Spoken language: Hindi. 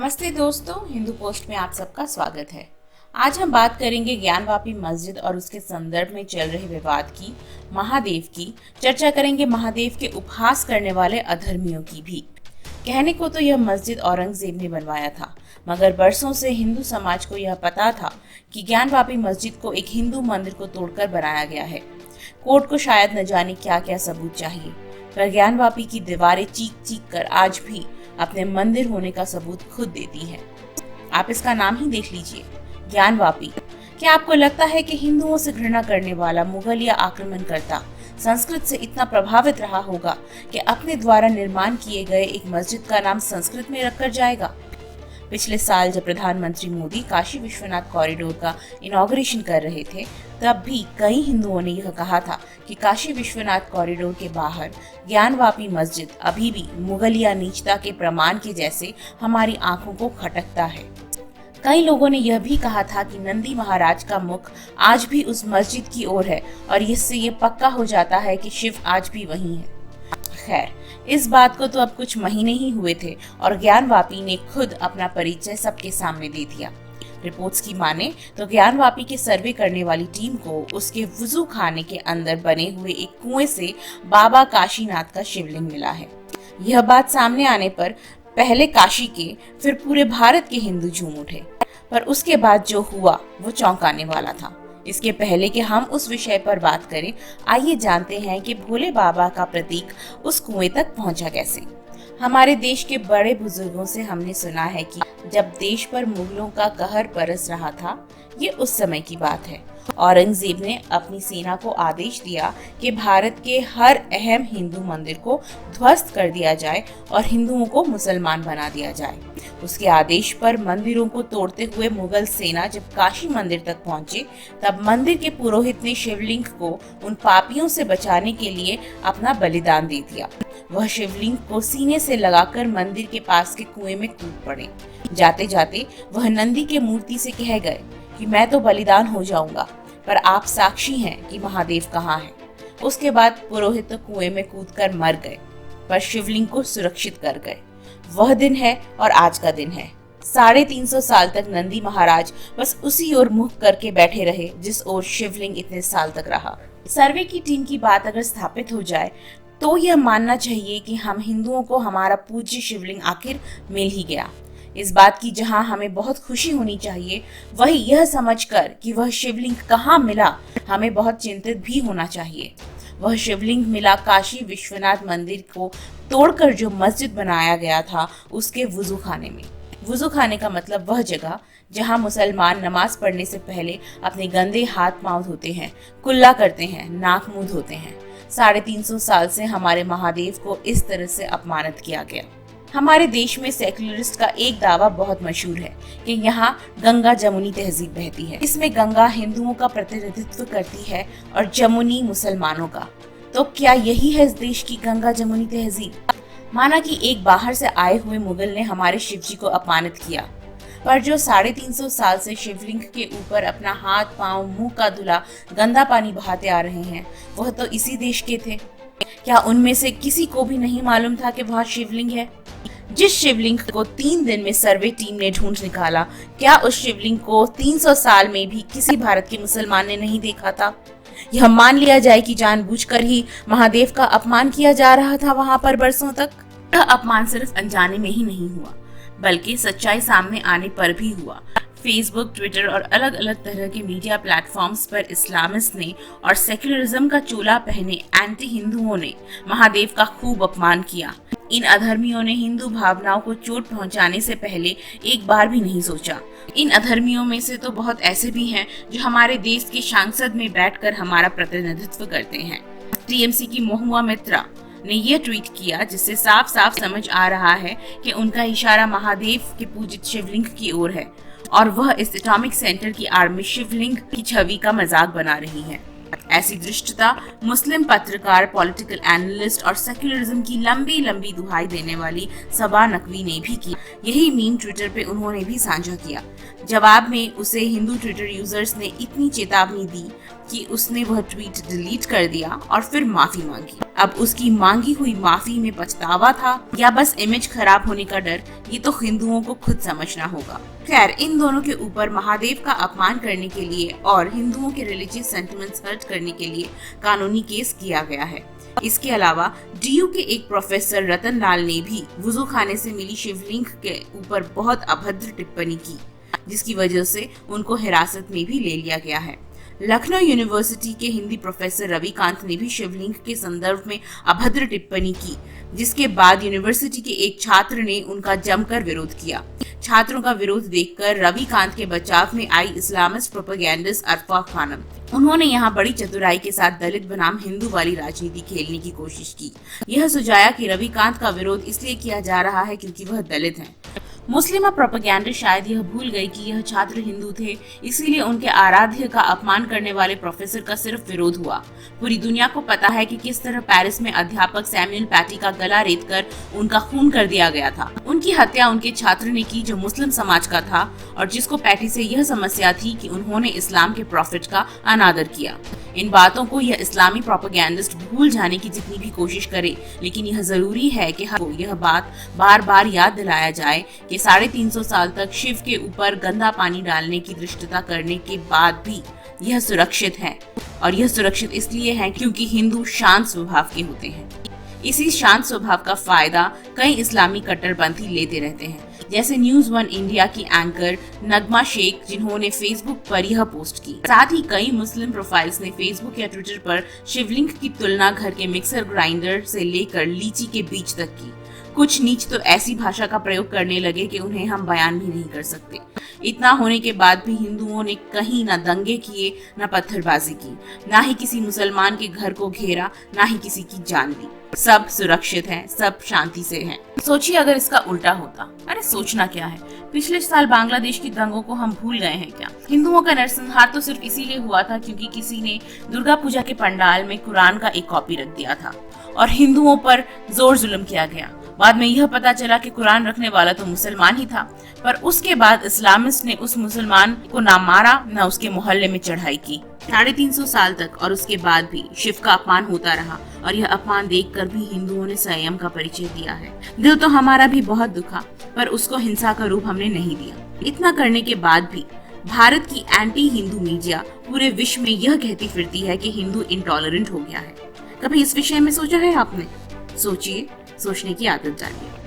नमस्ते दोस्तों, हिंदू पोस्ट में आप सबका स्वागत है। आज हम बात करेंगे ज्ञानवापी मस्जिद और उसके संदर्भ में चल रहे विवाद की, महादेव की। चर्चा करेंगे महादेव के उपहास करने वाले अधर्मियों की भी। कहने को तो यह मस्जिद औरंगजेब ने बनवाया था, मगर बरसों से हिंदू समाज को यह पता था कि ज्ञानवापी मस्जिद को एक हिंदू मंदिर को तोड़कर बनाया गया है। कोर्ट को शायद न जाने क्या क्या सबूत चाहिए, पर ज्ञानवापी की दीवारें चीख चीख कर आज भी अपने मंदिर होने का सबूत खुद देती है। आप इसका नाम ही देख लीजिए, ज्ञानवापी। क्या आपको लगता है कि हिंदुओं से घृणा करने वाला मुगल या आक्रमणकर्ता संस्कृत से इतना प्रभावित रहा होगा कि अपने द्वारा निर्माण किए गए एक मस्जिद का नाम संस्कृत में रखकर जाएगा? पिछले साल जब प्रधानमंत्री मोदी काशी विश्वनाथ कॉरिडोर का इनॉग्रेशन कर रहे थे, तब भी कई हिंदुओं ने यह कहा था कि काशी विश्वनाथ कॉरिडोर के बाहर ज्ञानवापी मस्जिद अभी भी मुगलिया नीचता के प्रमाण के जैसे हमारी आंखों को खटकता है। कई लोगों ने यह भी कहा था कि नंदी महाराज का मुख आज भी उस मस्जिद की ओर है और इससे ये पक्का हो जाता है कि शिव आज भी वहीं है। खैर, इस बात को तो अब कुछ महीने ही हुए थे और ज्ञानवापी ने खुद अपना परिचय सबके सामने दे दिया। रिपोर्ट्स की माने तो ज्ञानवापी के सर्वे करने वाली टीम को उसके वुजू खाने के अंदर बने हुए एक कुएं से बाबा काशीनाथ का शिवलिंग मिला है। यह बात सामने आने पर पहले काशी के फिर पूरे भारत के हिंदू झूम उठे, पर उसके बाद जो हुआ वो चौंकाने वाला था। इसके पहले कि हम उस विषय पर बात करें, आइए जानते हैं कि भोले बाबा का प्रतीक उस कुएं तक पहुंचा कैसे। हमारे देश के बड़े बुजुर्गों से हमने सुना है कि जब देश पर मुगलों का कहर बरस रहा था, ये उस समय की बात है, औरंगजेब ने अपनी सेना को आदेश दिया कि भारत के हर अहम हिंदू मंदिर को ध्वस्त कर दिया जाए और हिंदुओं को मुसलमान बना दिया जाए। उसके आदेश पर मंदिरों को तोड़ते हुए मुगल सेना जब काशी मंदिर तक पहुंचे, तब मंदिर के पुरोहित ने शिवलिंग को उन पापियों से बचाने के लिए अपना बलिदान दे दिया। वह शिवलिंग को सीने से लगाकर मंदिर के पास के कुएं में कूद पड़े। जाते जाते वह नंदी के मूर्ति से कह गए कि मैं तो बलिदान हो जाऊंगा, पर आप साक्षी हैं कि महादेव कहाँ है। उसके बाद पुरोहित तो कुएं में कूदकर मर गए, पर शिवलिंग को सुरक्षित कर गए। वह दिन है और आज का दिन है। 350 साल तक नंदी महाराज बस उसी ओर मुख करके बैठे रहे जिस ओर शिवलिंग इतने साल तक रहा। सर्वे की टीम की बात अगर स्थापित हो जाए तो यह मानना चाहिए कि हम हिंदुओं को हमारा पूज्य शिवलिंग आखिर मिल ही गया। इस बात की जहां हमें बहुत खुशी होनी चाहिए, वही यह समझकर कि वह शिवलिंग कहाँ मिला हमें बहुत चिंतित भी होना चाहिए। वह शिवलिंग मिला काशी विश्वनाथ मंदिर को तोड़कर जो मस्जिद बनाया गया था उसके वुजू खाने में। वुजू खाने का मतलब वह जगह जहां मुसलमान नमाज पढ़ने से पहले अपने गंदे हाथ पांव धोते हैं, कुल्ला करते हैं, नाक मुंह धोते हैं। 350 साल से हमारे महादेव को इस तरह से अपमानित किया गया। हमारे देश में सेक्युलरिस्ट का एक दावा बहुत मशहूर है कि यहाँ गंगा जमुनी तहजीब बहती है। इसमें गंगा हिंदुओं का प्रतिनिधित्व करती है और जमुनी मुसलमानों का। तो क्या यही है इस देश की गंगा जमुनी तहजीब? माना कि एक बाहर से आए हुए मुगल ने हमारे शिवजी को अपमानित किया, पर जो 350 साल से शिवलिंग के ऊपर अपना हाथ पांव मुंह का धुला गंदा पानी बहाते आ रहे हैं, वह तो इसी देश के थे। क्या उनमें से किसी को भी नहीं मालूम था कि वहाँ शिवलिंग है? जिस शिवलिंग को 3 दिन में सर्वे टीम ने ढूंढ निकाला, क्या उस शिवलिंग को 300 साल में भी किसी भारत के मुसलमान ने नहीं देखा था? यह मान लिया जाए कि जानबूझकर ही महादेव का अपमान किया जा रहा था वहां पर बरसों तक। यह अपमान सिर्फ अनजाने में ही नहीं हुआ, बल्कि सच्चाई सामने आने पर भी हुआ। फेसबुक, ट्विटर और अलग अलग तरह के मीडिया प्लेटफॉर्म्स पर इस्लामिस्ट ने और सेक्युलरिज्म का चोला पहने एंटी हिंदुओं ने महादेव का खूब अपमान किया। इन अधर्मियों ने हिंदू भावनाओं को चोट पहुंचाने से पहले एक बार भी नहीं सोचा। इन अधर्मियों में से तो बहुत ऐसे भी हैं जो हमारे देश के संसद में बैठकर हमारा प्रतिनिधित्व करते हैं। टीएमसी की महुआ मित्रा ने यह ट्वीट किया, जिससे साफ साफ समझ आ रहा है कि उनका इशारा महादेव के पूजित शिवलिंग की ओर है और वह इस एटॉमिक सेंटर की आर्मी शिवलिंग की छवि का मजाक बना रही है। ऐसी दृष्टता मुस्लिम पत्रकार, पॉलिटिकल एनालिस्ट और सेक्युलरिज्म की लंबी लंबी दुहाई देने वाली सबा नकवी ने भी की। यही मीम ट्विटर पे उन्होंने भी साझा किया। जवाब में उसे हिंदू ट्विटर यूजर्स ने इतनी चेतावनी दी कि उसने वह ट्वीट डिलीट कर दिया और फिर माफी मांगी। अब उसकी मांगी हुई माफी में पछतावा था या बस इमेज खराब होने का डर, ये तो हिंदुओं को खुद समझना होगा। खैर, इन दोनों के ऊपर महादेव का अपमान करने के लिए और हिंदुओं के रिलीजियस सेंटिमेंट्स हर्ट करने के लिए कानूनी केस किया गया है। इसके अलावा डीयू के एक प्रोफेसर रतन लाल ने भी वुजू खाने से मिली शिवलिंग के ऊपर बहुत अभद्र टिप्पणी की, जिसकी वजह से उनको हिरासत में भी ले लिया गया है। लखनऊ यूनिवर्सिटी के हिंदी प्रोफेसर रविकांत ने भी शिवलिंग के संदर्भ में अभद्र टिप्पणी की, जिसके बाद यूनिवर्सिटी के एक छात्र ने उनका जमकर विरोध किया। छात्रों का विरोध देखकर रविकांत के बचाव में आई इस्लामिस्ट प्रोपेगेंडिस्ट अरफा खानम। उन्होंने यहाँ बड़ी चतुराई के साथ दलित बनाम हिंदू वाली राजनीति खेलने की कोशिश की। यह सुझाया कि रविकांत का विरोध इसलिए किया जा रहा है क्योंकि वह दलित हैं। मुस्लिम प्रोपेगेंडिस्ट शायद यह भूल गए कि यह छात्र हिंदू थे, इसीलिए उनके आराध्य का अपमान करने वाले प्रोफेसर का सिर्फ विरोध हुआ। पूरी दुनिया को पता है कि किस तरह पेरिस में अध्यापक सैमुअल पैटी का गला रेतकर उनका खून कर दिया गया था। उनकी हत्या उनके छात्र ने की जो मुस्लिम समाज का था और जिसको पैटी से यह समस्या थी कि उन्होंने इस्लाम के प्रॉफिट का अनादर किया। इन बातों को यह इस्लामी प्रोपेगेंडिस्ट भूल जाने की जितनी भी कोशिश करे, लेकिन यह जरूरी है कि हर यह बात बार बार याद दिलाया जाए कि 350 साल तक शिव के ऊपर गंदा पानी डालने की धृष्टता करने के बाद भी यह सुरक्षित है। और यह सुरक्षित इसलिए है क्योंकि हिंदू शांत स्वभाव के होते हैं। इसी शांत स्वभाव का फायदा कई इस्लामी कट्टरपंथी लेते रहते हैं, जैसे न्यूज़ 1 इंडिया की एंकर नगमा शेख, जिन्होंने फेसबुक पर यह पोस्ट की। साथ ही कई मुस्लिम प्रोफाइल्स ने फेसबुक या ट्विटर पर शिवलिंग की तुलना घर के मिक्सर ग्राइंडर से लेकर लीची के बीज तक की। कुछ नीच तो ऐसी भाषा का प्रयोग करने लगे कि उन्हें हम बयान भी नहीं कर सकते। इतना होने के बाद भी हिंदुओं ने कहीं न दंगे किए, न पत्थरबाजी की, ना ही किसी मुसलमान के घर को घेरा, ना ही किसी की जान ली। सब सुरक्षित हैं, सब शांति से हैं। सोचिए अगर इसका उल्टा होता। अरे सोचना क्या है, पिछले साल बांग्लादेश की दंगों को हम भूल गए हैं क्या? हिंदुओं का नरसंहार तो सिर्फ इसीलिए हुआ था क्योंकि किसी ने दुर्गा पूजा के पंडाल में कुरान का एक कॉपी रख दिया था और हिंदुओं पर जोर जुल्म किया गया। बाद में यह पता चला कि कुरान रखने वाला तो मुसलमान ही था, पर उसके बाद इस्लामिस्ट ने उस मुसलमान को ना मारा न उसके मोहल्ले में चढ़ाई की। 350 साल तक और उसके बाद भी शिव का अपमान होता रहा और यह अपमान देखकर भी हिंदुओं ने संयम का परिचय दिया है। दिल तो हमारा भी बहुत दुखा, पर उसको हिंसा का रूप हमने नहीं दिया। इतना करने के बाद भी भारत की एंटी हिंदू मीडिया पूरे विश्व में यह कहती फिरती है कि हिंदू इंटॉलरेंट हो गया है। कभी इस विषय में सोचा है आपने? सोचिए, सोचने की आदत डालिए।